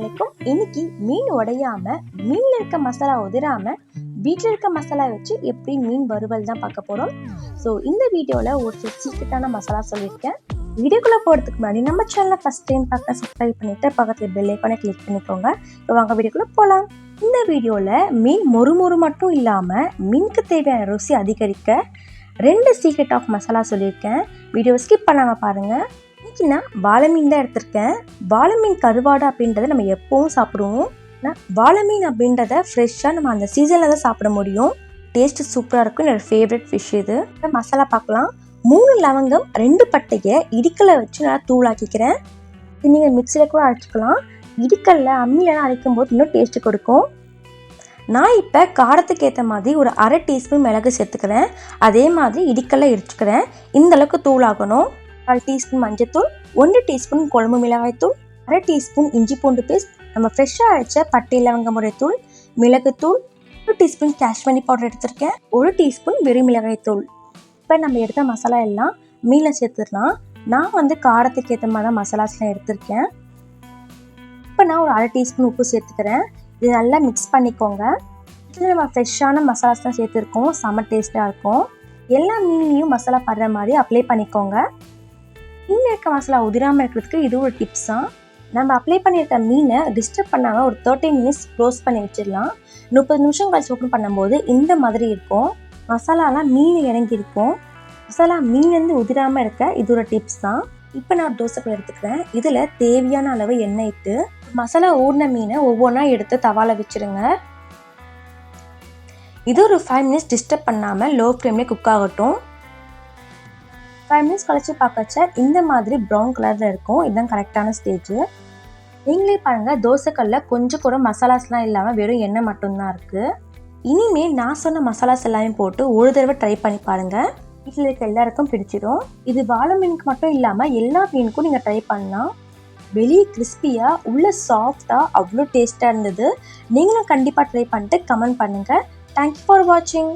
அலைக்கும். இன்னைக்கு மீன் உடையாம மீன்ல இருக்க மசாலா உதிராம வீட்டில் இருக்க மசாலா வச்சு எப்படி மீன் வறுவல் தான் பார்க்க போறோம். ஸோ இந்த வீடியோல ஒரு சில சீக்கிரட்டான மசாலா சொல்லியிருக்கேன். வீடியோக்குள்ள போறதுக்கு முன்னாடி நம்ம சேனலை ஃபர்ஸ்ட் டைம் பார்க்க சப்ஸ்கிரைப் பண்ணிட்டு பக்கத்துல பெல் ஐக்கானை கிளிக் பண்ணிக்கோங்க. இப்போ வாங்க வீடியோக்குள்ள போகலாம். இந்த வீடியோல மீன் மொறு மட்டும் இல்லாம மீனுக்கு தேவையான ருசி அதிகரிக்க 2 சீக்ரெட் ஆஃப் மசாலா சொல்லியிருக்கேன். வீடியோ ஸ்கிப் பண்ணாம பாருங்க. இன்னைக்கு நான் வாழை மீன் தான் எடுத்திருக்கேன். வாழை மீன் கருவாடு அப்படின்றத நம்ம எப்பவும் சாப்பிடுவோம். வாழை மீன் அப்படின்றத ஃப்ரெஷ்ஷாக நம்ம அந்த சீசனில் தான் சாப்பிட முடியும். டேஸ்ட் சூப்பராக இருக்கும். என்னோட ஃபேவரட் ஃபிஷ் இது. மசாலா பார்க்கலாம். 3 லவங்கம் 2 பட்டையை இடிக்கலை வச்சு நான் தூளாக்கிக்கிறேன். இது நீங்கள் மிக்சியில் கூட அரைச்சிக்கலாம். இடிக்கல்ல அம்மியிலாம் அரைக்கும் போது இன்னும் டேஸ்ட்டு கொடுக்கும். நான் இப்போ காரத்துக்கு ஏற்ற மாதிரி ஒரு 1/2 டீஸ்பூன் மிளகு சேர்த்துக்கிறேன். அதே மாதிரி இடிக்கல்ல இடிச்சுக்கிறேன். இந்தளவுக்கு தூளாகணும். 1/4 டீஸ்பூன் மஞ்சத்தூள், 1 டீஸ்பூன் குழம்பு மிளகாய்த்தூள், 1/2 டீஸ்பூன் இஞ்சி பூண்டு பேஸ்ட், நம்ம ஃப்ரெஷ்ஷாக அரைச்ச பட்டை லவங்க முறைத்தூள், மிளகுத்தூள், 1 டீஸ்பூன் காஷ்மீரி பவுடர் எடுத்திருக்கேன், 1 டீஸ்பூன் வெறும் மிளகாய்த்தூள். இப்போ நம்ம எடுத்த மசாலா எல்லாம் மீனில் சேர்த்துடலாம். நான் காரத்துக்கு ஏற்ற மாதிரி தான் மசாலாஸ்லாம் எடுத்திருக்கேன். இப்போ நான் ஒரு 1/2 டீஸ்பூன் உப்பு சேர்த்துக்கிறேன். இது நல்லா மிக்ஸ் பண்ணிக்கோங்க. இதில் நம்ம ஃப்ரெஷ்ஷான மசாலாஸ் தான் சேர்த்துருக்கோம். செம்ம டேஸ்ட்டாக இருக்கும். எல்லா மீன்லேயும் மசாலா படுற மாதிரி அப்ளை பண்ணிக்கோங்க. மீன் இருக்க மசாலா உதிராமல் இருக்கிறதுக்கு இது ஒரு டிப்ஸ் தான். நம்ம அப்ளை பண்ணியிருக்க மீனை டிஸ்டர்ப் பண்ணாமல் ஒரு 30 மினிட்ஸ் க்ளோஸ் பண்ணி வச்சிடலாம். 30 நிமிஷம் கழிச்சு ஓப்பன் பண்ணும்போது இந்த மாதிரி இருக்கும். மசாலாலாம் மீன் இறங்கியிருக்கும். மசாலா மீன் உதிராமல் இருக்க இது ஒரு டிப்ஸ் தான். இப்போ நான் தோசைக்கல் எடுத்துக்கிறேன். இதில் தேவையான அளவு எண்ணெய் இட்டு மசாலா ஊறின மீனை ஒவ்வொன்றா எடுத்து தவால வச்சுருங்க. இது ஒரு 5 மினிட்ஸ் டிஸ்டர்ப் பண்ணாமல் லோ ஃப்ளேம்லேயே குக் ஆகட்டும். 5 மினிட்ஸ் கழிச்சு பார்க்கச்ச இந்த மாதிரி ப்ரௌன் கலரில் இருக்கும். இதுதான் கரெக்டான ஸ்டேஜ். நீங்களே பாருங்கள், தோசைக்கல்ல கொஞ்சம் கூட மசாலாஸ்லாம் இல்லாமல் வெறும் எண்ணெய் மட்டும்தான் இருக்குது. இனிமேல் நான் சொன்ன மசாலாஸ் எல்லாமே போட்டு ஒரு தடவை ட்ரை பண்ணி பாருங்கள். வீட்டில் இருக்க எல்லாருக்கும் பிடிச்சிடும். இது வாழை மீனுக்கு மட்டும் இல்லாமல் எல்லா மீனுக்கும் நீங்கள் ட்ரை பண்ணலாம். வெளியே கிறிஸ்பியாக உள்ள சாஃப்டாக அவ்வளோ டேஸ்ட்டாக இருந்தது. நீங்களும் கண்டிப்பாக ட்ரை பண்ணிட்டு கமெண்ட் பண்ணுங்கள். தேங்க்யூ ஃபார் வாட்சிங்.